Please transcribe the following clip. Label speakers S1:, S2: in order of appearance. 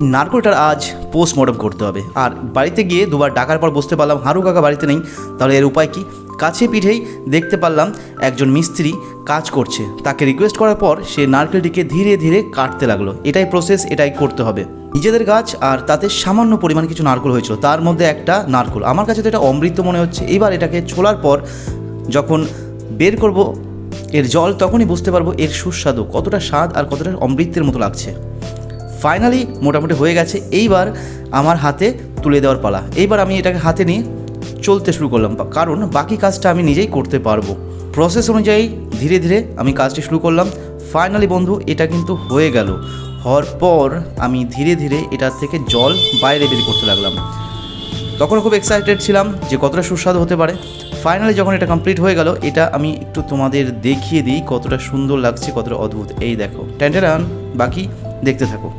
S1: নারকোলটার আজ পোস্টমর্টম করতে হবে। আর বাড়িতে গিয়ে দুবার ডাকার পর বুঝতে পারলাম হারু কাকা বাড়িতে নেই। তাহলে এর উপায় কি? কাছে পিঠেই দেখতে পারলাম একজন মিস্ত্রি কাজ করছে। তাকে রিকোয়েস্ট করার পর সে নারকেলটিকে ধীরে ধীরে কাটতে লাগলো। এটাই প্রসেস, এটাই করতে হবে। নিজেদের গাছ আর তাতে সামান্য পরিমাণ কিছু নারকেল হয়েছিল, তার মধ্যে একটা নারকেল আমার কাছে তো এটা অমৃত মনে হচ্ছে। এবার এটাকে ছোলার পর যখন বের করব এর জল, তখনই বুঝতে পারবো এর সুস্বাদু কতটা স্বাদ আর কতটা অমৃতের মতো লাগছে। ফাইনালি মোটামুটি হয়ে গেছে। এইবার আমার হাতে তুলে দেওয়ার পালা। এইবার আমি এটাকে হাতে নিয়ে চলতে শুরু করলাম, কারণ বাকি কাজটা আমি নিজেই করতে পারবো। প্রসেস অনুযায়ী ধীরে ধীরে আমি কাজটি শুরু করলাম। ফাইনালি বন্ধু এটা কিন্তু হয়ে গেল। হওয়ার পর আমি ধীরে ধীরে এটার থেকে জল বাইরে বের করতে লাগলাম। তখন খুব এক্সাইটেড ছিলাম যে কতটা সুস্বাদু হতে পারে। ফাইনালি যখন এটা কমপ্লিট হয়ে গেল, এটা আমি একটু তোমাদের দেখিয়ে দিই কতটা সুন্দর লাগছে, কতটা অদ্ভুত। এই দেখো, ট্যান্টেরান, বাকি দেখতে থাকো।